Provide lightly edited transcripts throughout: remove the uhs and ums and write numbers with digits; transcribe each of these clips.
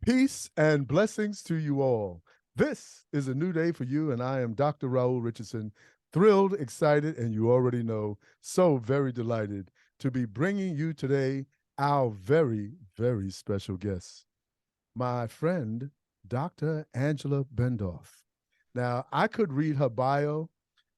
Peace and blessings to you all. This is a new day for you, and I am Dr. Raul Richardson, thrilled, excited, and you already know, so very delighted to be bringing you today our very, very special guest, my friend, Dr. Angela Bendolph. Now, I could read her bio,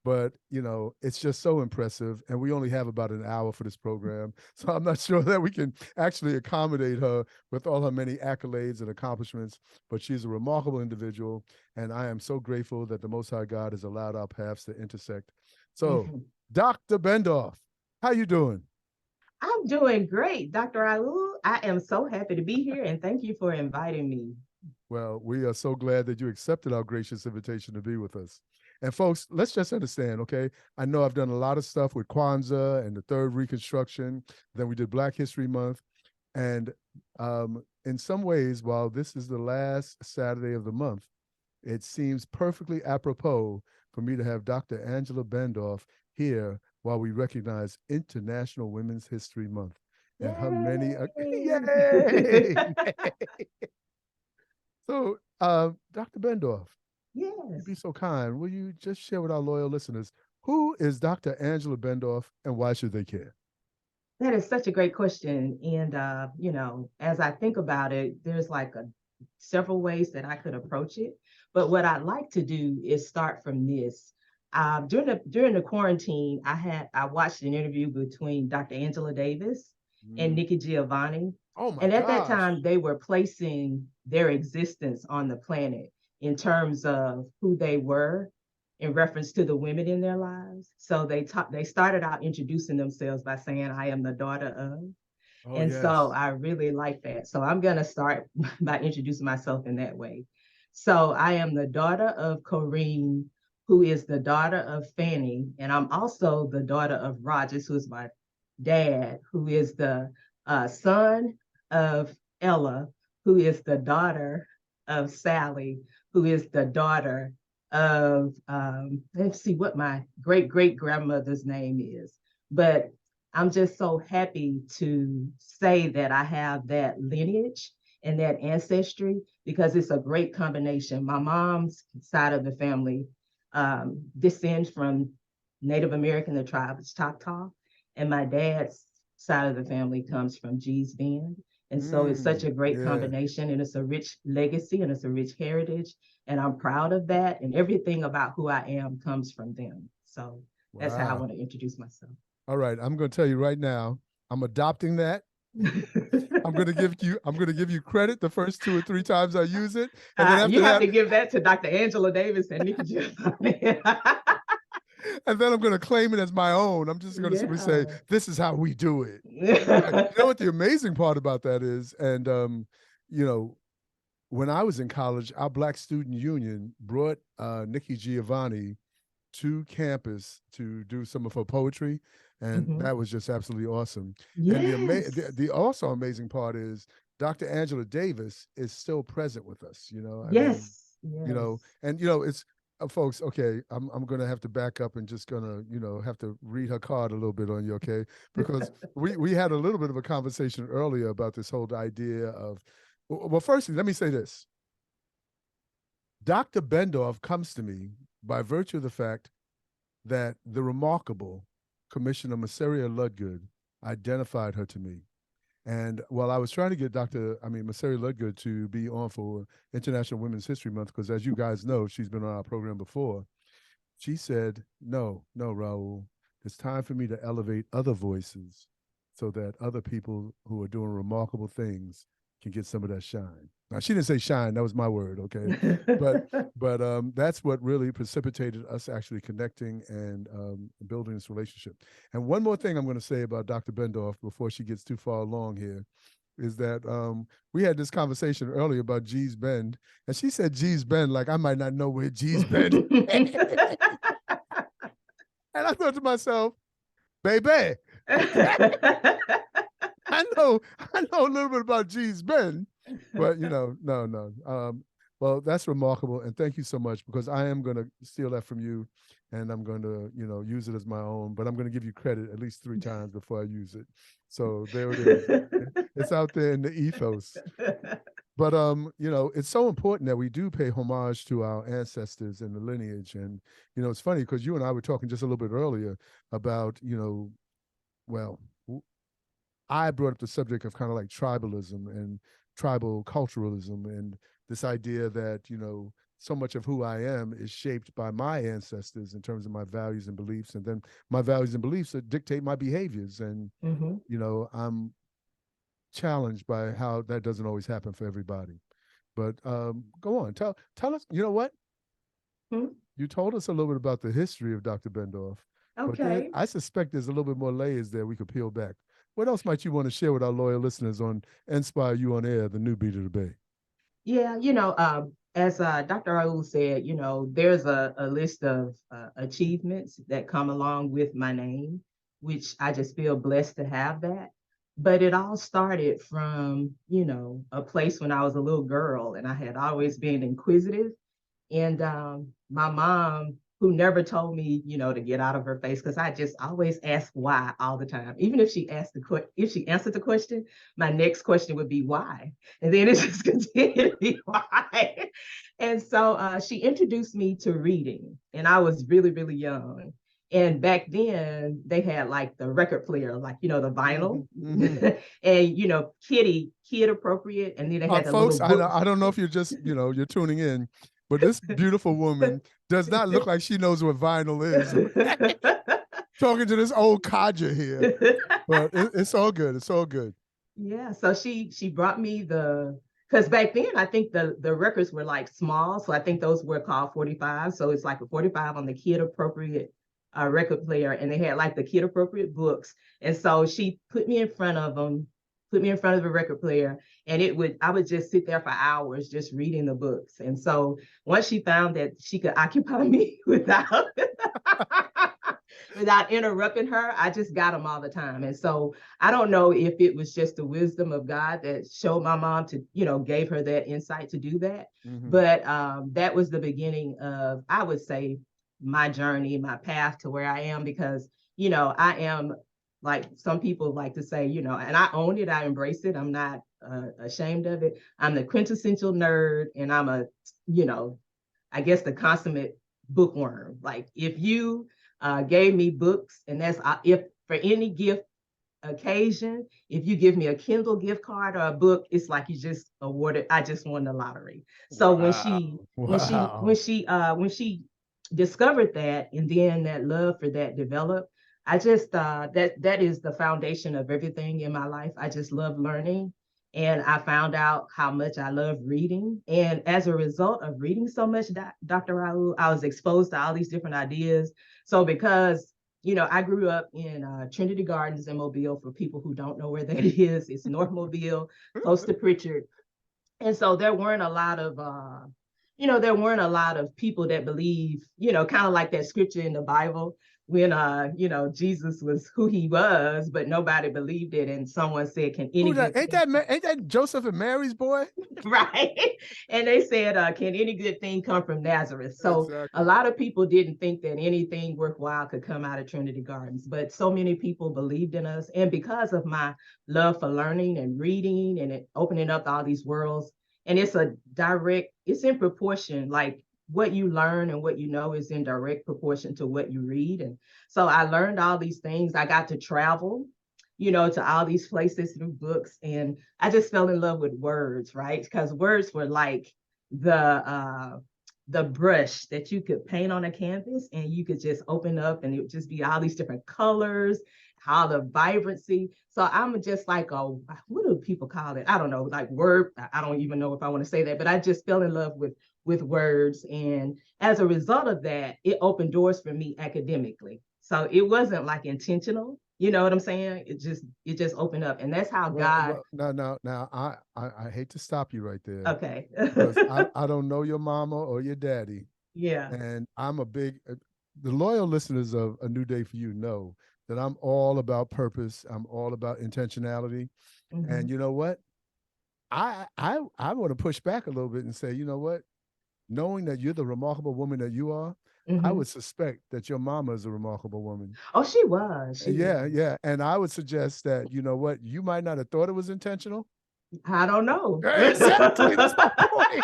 but it's just so impressive, and we only have about an hour for this program, so I'm not sure that we can actually accommodate her with all her many accolades and accomplishments. But she's a remarkable individual, and I am so grateful that the Most High God has allowed our paths to intersect. So, Dr. Bendolph, how you doing? I'm doing great, Dr. Raul. I am so happy to be here and thank you for inviting me. Well, we are so glad that you accepted our gracious invitation to be with us. And folks, let's just understand, okay? I know I've done a lot of stuff with Kwanzaa and the Third Reconstruction. Then we did Black History Month. And in some ways, while this is the last Saturday of the month, it seems perfectly apropos for me to have Dr. Angela Bendolph here while we recognize International Women's History Month and her many, Yay! yay! So, Dr. Bendorf, you'd be Yes, so kind. Will you just share with our loyal listeners who is Dr. Angela Bendorf and why should they care? that is such a great question. And, as I think about it, there's like several ways that I could approach it. But what I'd like to do is start from this. During the quarantine, I watched an interview between Dr. Angela Davis and Mm. Nikki Giovanni. Oh my And at that gosh. time, they were placing their existence on the planet in terms of who they were in reference to the women in their lives. So they started out introducing themselves by saying, I am the daughter of. Oh And so yes. I really like that. So I'm going to start by introducing myself in that way. So I am the daughter of Corrine, who is the daughter of Fanny. And I'm also the daughter of Rogers, who is my dad, who is the son of Ella, who is the daughter of Sally, who is the daughter of, let's see what my great great grandmother's name is. But I'm just so happy to say that I have that lineage and that ancestry because it's a great combination. My mom's side of the family descends from Native American, the tribe is Choctaw, and my dad's side of the family comes from Gee's Bend. And so it's such a great Yeah. combination and it's a rich legacy and it's a rich heritage. And I'm proud of that. And everything about who I am comes from them. So that's how I Wow. want to introduce myself. All right. I'm going to tell you right now, I'm adopting that. I'm going to give you credit the first two or three times I use it. And then after You have that, to give that to Dr. Angela Davis and Nikki Giovanni. and then I'm going to claim it as my own. I'm just going to simply say, Yeah. this is how we do it. You know what the amazing part about that is? And, you know, when I was in college, our Black Student Union brought Nikki Giovanni to campus to do some of her poetry. And Mhm. that was just absolutely awesome. And Yes. the also amazing part is Dr. Angela Davis is still present with us. I mean, Yes. Yes. and it's folks. Okay, I'm gonna have to back up and just gonna have to read her card a little bit on you, okay? Because we had a little bit of a conversation earlier about this whole idea of. Well, firstly, let me say this. Dr. Bendorf comes to me by virtue of the fact that the remarkable Commissioner Masseria Ludgood identified her to me. And while I was trying to get Masseria Ludgood to be on for International Women's History Month, because as you guys know, she's been on our program before, she said, no, no, Raul, it's time for me to elevate other voices so that other people who are doing remarkable things can get some of that shine. Now she didn't say shine, that was my word, okay? But that's what really precipitated us actually connecting and building this relationship. And one more thing I'm going to say about Dr. Bendorf before she gets too far along here is that we had this conversation earlier about Gee's Bend, and she said Gee's Bend like I might not know where Gee's Bend is. And I thought to myself, baby, I know a little bit about Gee's Bend, but no, no. Well, that's remarkable, and thank you so much because I am going to steal that from you, and I'm going to use it as my own. But I'm going to give you credit at least three times before I use it. So there it is. It's out there in the ethos. But it's so important that we do pay homage to our ancestors and the lineage. And it's funny because you and I were talking just a little bit earlier about, well, I brought up the subject of kind of like tribalism and tribal culturalism and this idea that, so much of who I am is shaped by my ancestors in terms of my values and beliefs. And then my values and beliefs that dictate my behaviors. And, Mm-hmm. I'm challenged by how that doesn't always happen for everybody. But go on, tell us. You know what? Hmm. You told us a little bit about the history of Dr. Bendolph, but then Okay. I suspect there's a little bit more layers there we could peel back. What else might you want to share with our loyal listeners on Inspire You on Air, the new beat of the Bay? Yeah, as Dr. Raul said, there's a list of achievements that come along with my name, which I just feel blessed to have that. But it all started from, a place when I was a little girl and I had always been inquisitive. And my mom, who never told me, to get out of her face, because I just always ask why all the time. Even if she if she answered the question, my next question would be why, and then it just continued to be why. And so she introduced me to reading, and I was really, really young. And back then they had like the record player, like the vinyl, Mm-hmm. and kid appropriate, and then they had the little Folks, book. I don't know if you're just you're tuning in, but this beautiful woman does not look like she knows what vinyl is. Talking to this old codger here, but it's all good. It's all good. Yeah, so she brought me because back then I think the records were like small, so I think those were called 45. So it's like a 45 on the kid appropriate record player, and they had like the kid appropriate books. And so she put me in front of them, put me in front of a record player, and I would just sit there for hours just reading the books. And so once she found that she could occupy me without interrupting her, I just got them all the time. And so I don't know if it was just the wisdom of God that showed my mom to, gave her that insight to do that. Mm-hmm. But that was the beginning of, I would say, my journey, my path to where I am, because, I am, like some people like to say, and I own it, I embrace it. I'm not ashamed of it. I'm the quintessential nerd, and I'm I guess the consummate bookworm. Like if you gave me books, and that's if for any gift occasion, if you give me a Kindle gift card or a book, it's like you just awarded. I just won the lottery. So when Wow. she when she when Wow. she when she discovered that, and then that love for that developed, I just that is the foundation of everything in my life. I just love learning. And I found out how much I love reading. And as a result of reading so much, Dr. Raul, I was exposed to all these different ideas. So because I grew up in Trinity Gardens in Mobile. For people who don't know where that is, it's North Mobile, close to Pritchard. And so there weren't a lot of people that believe, kind of like that scripture in the Bible when Jesus was who he was, but nobody believed it. And someone said, can any Who that? good thing Ain't that Joseph and Mary's boy? right? And they said, can any good thing come from Nazareth? So a Exactly. lot of people didn't think that anything worthwhile could come out of Trinity Gardens, but so many people believed in us. And because of my love for learning and reading and it opening up all these worlds, and it's in proportion, like what you learn and what you know is in direct proportion to what you read. And so I learned all these things. I got to travel, to all these places through books. And I just fell in love with words, right? Because words were like the brush that you could paint on a canvas, and you could just open up and it would just be all these different colors, all the vibrancy. So I'm just like what do people call it? I don't know, like word. I don't even know if I want to say that, but I just fell in love with words. And as a result of that, it opened doors for me academically. So it wasn't like intentional. You know what I'm saying? It just opened up. And that's how God. Well, now, I hate to stop you right there Okay. because I don't know your mama or your daddy, Yeah. and I'm a big. The loyal listeners of A New Day for You know that I'm all about purpose. I'm all about intentionality, and Mm-hmm. you know what? I want to push back a little bit and say, you know what? Knowing that you're the remarkable woman that you are, I Mm-hmm. would suspect that your mama is a remarkable woman. Oh, she was. She Yeah, was. yeah. And I would suggest that, you know what, you might not have thought it was intentional, I don't know. Exactly. That's my point.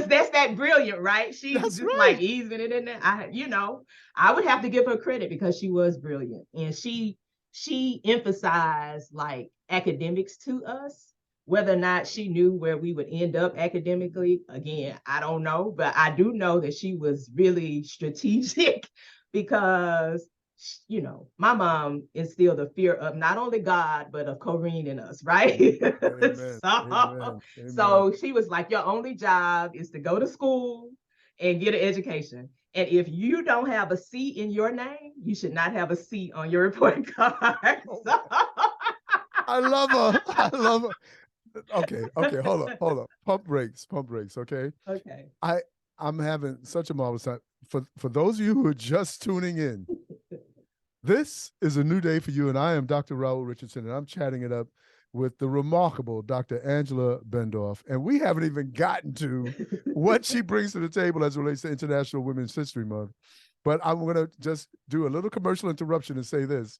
That's that brilliant, right? She's That's just right. like easing it in there. I would have to give her credit because she was brilliant. And she emphasized like academics to us. Whether or not she knew where we would end up academically, again, I don't know. But I do know that she was really strategic because my mom instilled the fear of not only God, but of Corrine in us, right? Amen. so, Amen. Amen. so she was like, your only job is to go to school and get an education. And if you don't have a C in your name, you should not have a C on your report card. So, I love her. I love her. Okay, hold up. Pump brakes, okay? okay. I I'm having such a marvelous time. For those of you who are just tuning in, this is a new day for you, and I am Dr. Raul Richardson, and I'm chatting it up with the remarkable Dr. Angela Bendolph. And we haven't even gotten to what she brings to the table as it relates to International Women's History Month. But I'm going to just do a little commercial interruption and say this.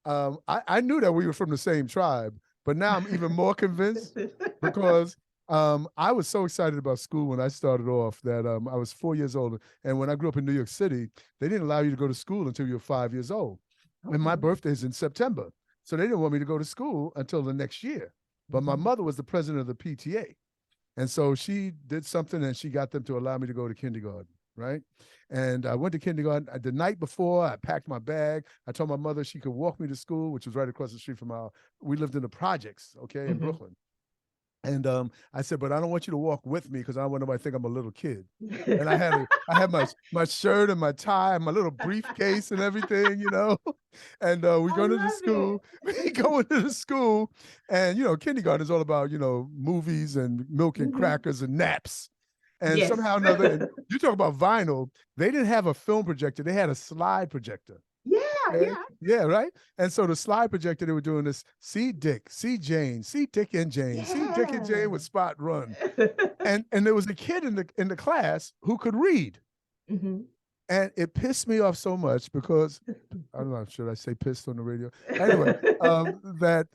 I knew that we were from the same tribe, but now I'm even more convinced because I was so excited about school when I started off that I was 4 years old. And when I grew up in New York City, they didn't allow you to go to school until you were 5 years old. Okay. And my birthday is in September. So they didn't want me to go to school until the next year. But my mother was the president of the PTA. And so she did something and she got them to allow me to go to kindergarten, right? And I went to kindergarten. The night before, I packed my bag. I told my mother she could walk me to school, which was right across the street from we lived in the projects, okay, in Brooklyn. And I said, but I don't want you to walk with me because I don't want nobody to think I'm a little kid. And I had my shirt and my tie and my little briefcase and everything, And we go to the school. We go into the school, and kindergarten is all about movies and milk and crackers and naps. And somehow or another, and you talk about vinyl, they didn't have a film projector; they had a slide projector. Yeah, right. And so the slide projector, they were doing this: see Dick, see Jane, see Dick and Jane, see Dick and Jane with Spot Run. and there was a kid in the class who could read. And it pissed me off so much because I don't know, should I say pissed on the radio? Anyway, that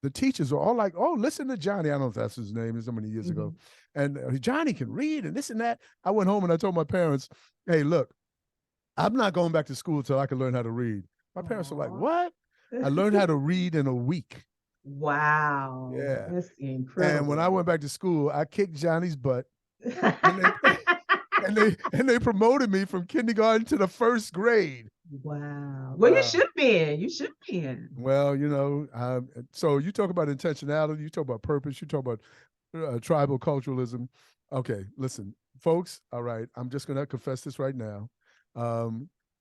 the teachers were all like, "Oh, listen to Johnny." I don't know if that's his name. It's so many years ago. And Johnny can read and this and that. I went home and I told my parents, "Hey, look, I'm not going back to school till I can learn how to read." My parents were like, "What?" I learned how to read in a week. Wow. Yeah. That's incredible. And when I went back to school, I kicked Johnny's butt. And they promoted me from kindergarten to the first grade. Wow. Well, you should be. You should be. Well, so you talk about intentionality, you talk about purpose, you talk about tribal culturalism. Okay, listen, folks. All right, I'm just going to confess this right now.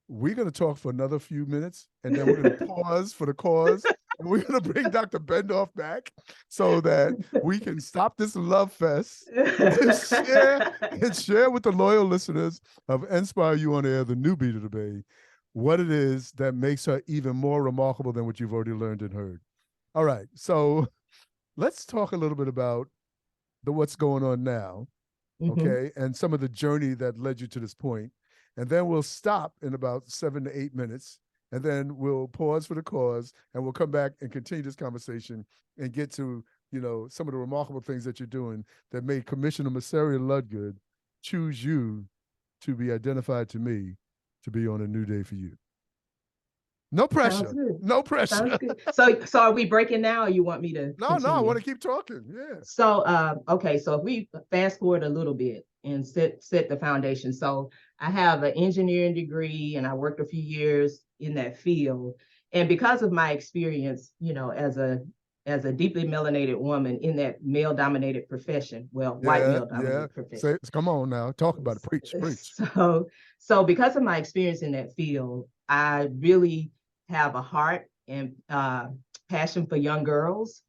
We're going to talk for another few minutes, and then we're going to pause for the cause. And we're going to bring Dr. Bendolph back so that we can stop this love fest and share with the loyal listeners of Inspire You on Air, the new Beat of the Bay, what it is that makes her even more remarkable than what you've already learned and heard. All right, so let's talk a little bit about what's going on now, okay, and some of the journey that led you to this point. And then we'll stop in about 7 to 8 minutes, and then we'll pause for the cause, and we'll come back and continue this conversation and get to, some of the remarkable things that you're doing that made Commissioner Masseria Ludgood choose you to be identified to me to be on A New Day for You. No pressure. No pressure. So are we breaking now, or you want me to No, I want to keep talking. Yeah. So okay, so if we fast forward a little bit and set the foundation. So I have an engineering degree and I worked a few years in that field. And because of my experience, as a deeply melanated woman in that male-dominated profession, white male-dominated profession. Come on now, talk about it. Preach. So because of my experience in that field, I really have a heart and passion for young girls,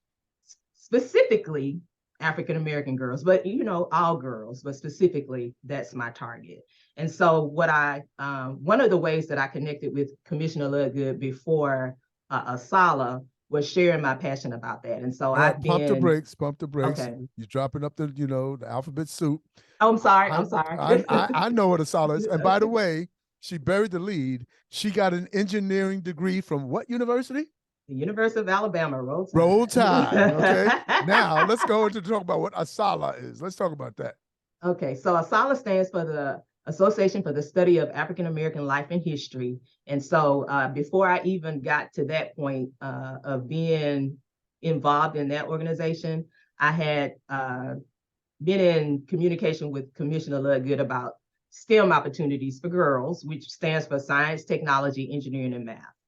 specifically African-American girls, but all girls, but specifically that's my target. And so one of the ways that I connected with Commissioner Ludgood before Asala was sharing my passion about that. And so pump the brakes. Okay. You're dropping up the alphabet soup. Oh, I'm sorry. I know what Asala is. And by the way, she buried the lead. She got an engineering degree from what university? The University of Alabama, Roll Tide. Roll Tide, okay? Now, let's go into talk about what ASALA is. Let's talk about that. Okay, so ASALA stands for the Association for the Study of African American Life and History. And so before I even got to that point of being involved in that organization, I had been in communication with Commissioner Ludgood about STEM opportunities for girls, which stands for Science, Technology, Engineering, and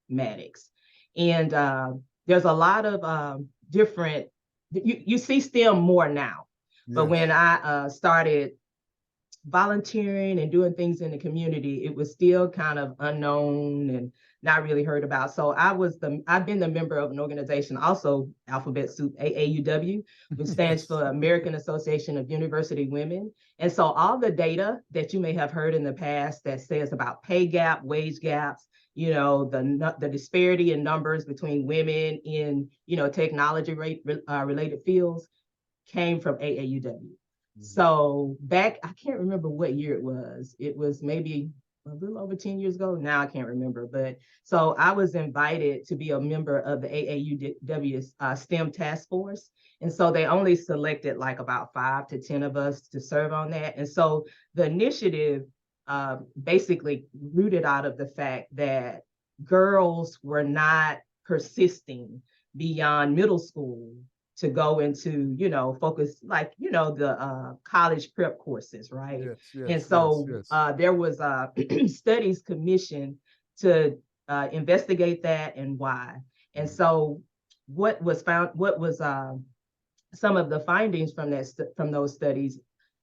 Mathematics. And there's a lot of different, you see STEM more now. Yes. But when I started volunteering and doing things in the community, it was still kind of unknown and not really heard about. So I've been the member of an organization, also alphabet soup, AAUW, which stands for American Association of University Women. And so all the data that you may have heard in the past that says about pay gap, wage gaps, you know, the disparity in numbers between women in, you know, technology related fields came from AAUW. So back, I can't remember what year it was. It was maybe a little over 10 years ago. Now I can't remember. But so I was invited to be a member of the AAUW STEM task force. And so they only selected like about 5 to 10 of us to serve on that. And so the initiative basically rooted out of the fact that girls were not persisting beyond middle school to go into, you know, focus like, you know, the college prep courses, right? Yes, yes, and so there was studies commissioned to investigate that and why. And so what was found, what was some of the findings from from those studies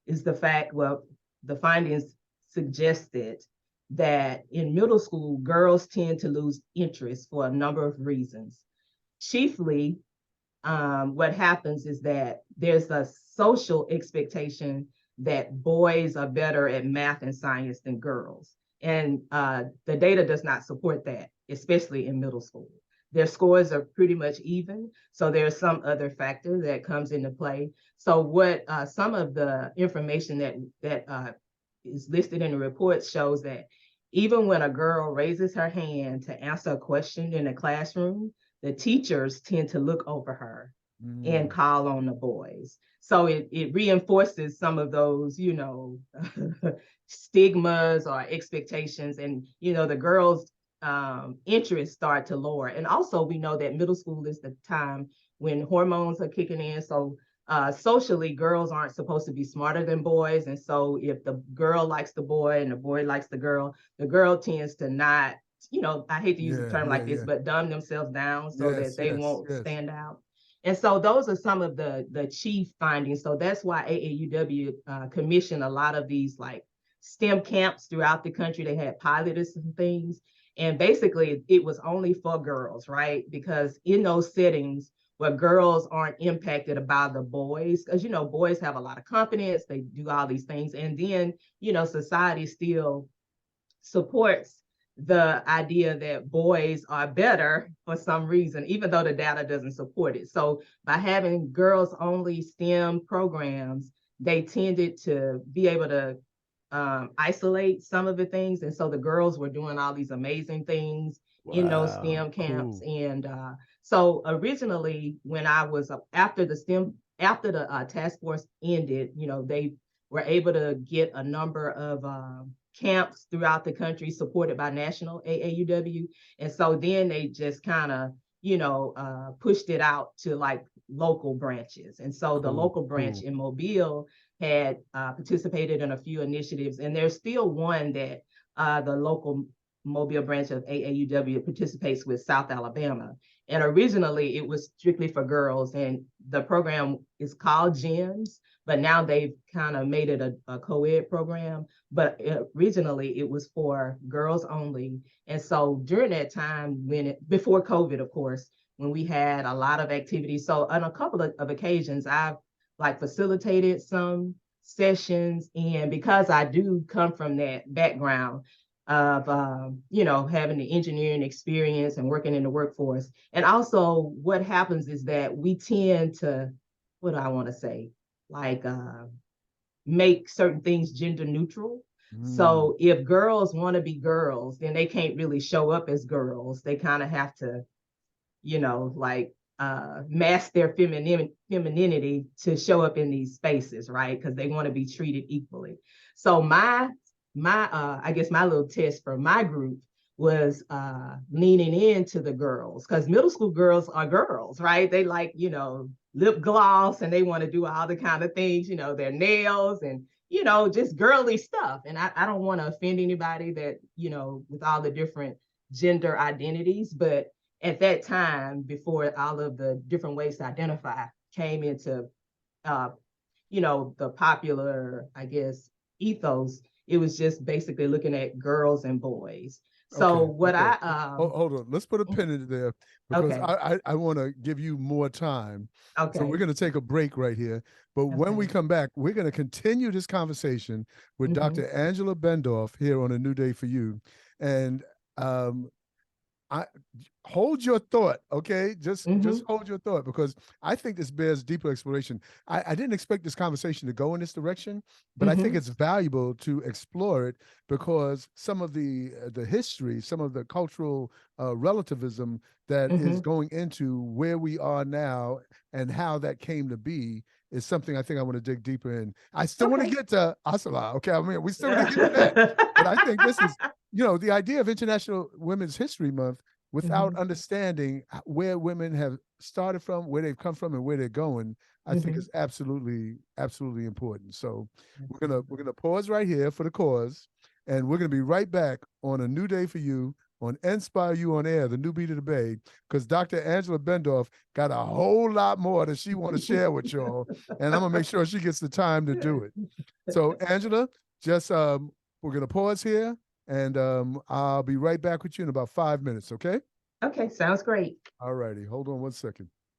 is the fact, well, the findings suggested that in middle school, girls tend to lose interest for a number of reasons. Chiefly, what happens is that there's a social expectation that boys are better at math and science than girls. And the data does not support that, especially in middle school. Their scores are pretty much even. So there's some other factor that comes into play. So what some of the information that is listed in the report shows that even when a girl raises her hand to answer a question in a classroom, the teachers tend to look over her and call on the boys. So it reinforces some of those, you know, stigmas or expectations. And, you know, the girls' interests start to lower. And also we know that middle school is the time when hormones are kicking in. So socially, girls aren't supposed to be smarter than boys. And so if the girl likes the boy and the boy likes the girl tends to not, you know, I hate to use a term like this, but dumb themselves down so that they won't stand out. And so those are some of the chief findings. So that's why AAUW commissioned a lot of these like STEM camps throughout the country. They had piloted some things. And basically it was only for girls, right? Because in those settings where girls aren't impacted by the boys, because, you know, boys have a lot of confidence, they do all these things. And then, you know, society still supports the idea that boys are better for some reason, even though the data doesn't support it. So by having girls only STEM programs, they tended to be able to isolate some of the things. And so the girls were doing all these amazing things in those STEM camps. Cool. And so originally when I was after the task force ended, you know, they were able to get a number of camps throughout the country supported by national AAUW. And so then they just kind of, you know, pushed it out to like local branches. And so the local branch in Mobile had participated in a few initiatives, and there's still one that the local Mobile branch of AAUW participates with, South Alabama. And originally it was strictly for girls, and the program is called GEMS, but now they've kind of made it a co-ed program. But originally it was for girls only. And so during that time, before COVID, of course, when we had a lot of activities, so on a couple of occasions, I've like facilitated some sessions. And because I do come from that background of, you know, having the engineering experience and working in the workforce. And also what happens is that we tend to, what do I want to say? Like make certain things gender neutral. So if girls want to be girls, then they can't really show up as girls. They kind of have to, like mask their femininity to show up in these spaces, right? Because they want to be treated equally. So my I guess my little test for my group was leaning into the girls, because middle school girls are girls, right? They like, lip gloss, and they want to do all the kind of things, their nails and, just girly stuff. And I don't want to offend anybody that, with all the different gender identities, but at that time, before all of the different ways to identify came into, the popular, I guess, ethos, it was just basically looking at girls and boys. So Okay. what Okay. I Hold on. Let's put a pin in there because okay, I want to give you more time. So we're okay, going to take a break right here. But when we okay. come back, we're going to continue this conversation with Dr. Angela Bendolph here on A New Day for You. And I hold your thought, okay? Just hold your thought, because I think this bears deeper exploration. I didn't expect this conversation to go in this direction, but I think it's valuable to explore it, because some of the history, some of the cultural relativism that is going into where we are now and how that came to be is something I think I want to dig deeper in. I still want to get to Asala, okay? I mean, we still want to get to that, but I think this is, the idea of International Women's History Month without understanding where women have started from, where they've come from, and where they're going, I think is absolutely, absolutely important. So we're gonna pause right here for the cause, and we're gonna be right back on A New Day for You on Inspire You on Air, the new beat of the Bay, because Dr. Angela Bendolph got a whole lot more that she want to share with y'all, and I'm gonna make sure she gets the time to do it. So Angela, just we're gonna pause here, and I'll be right back with you in about 5 minutes, okay? Okay, sounds great. All righty. Hold on one second.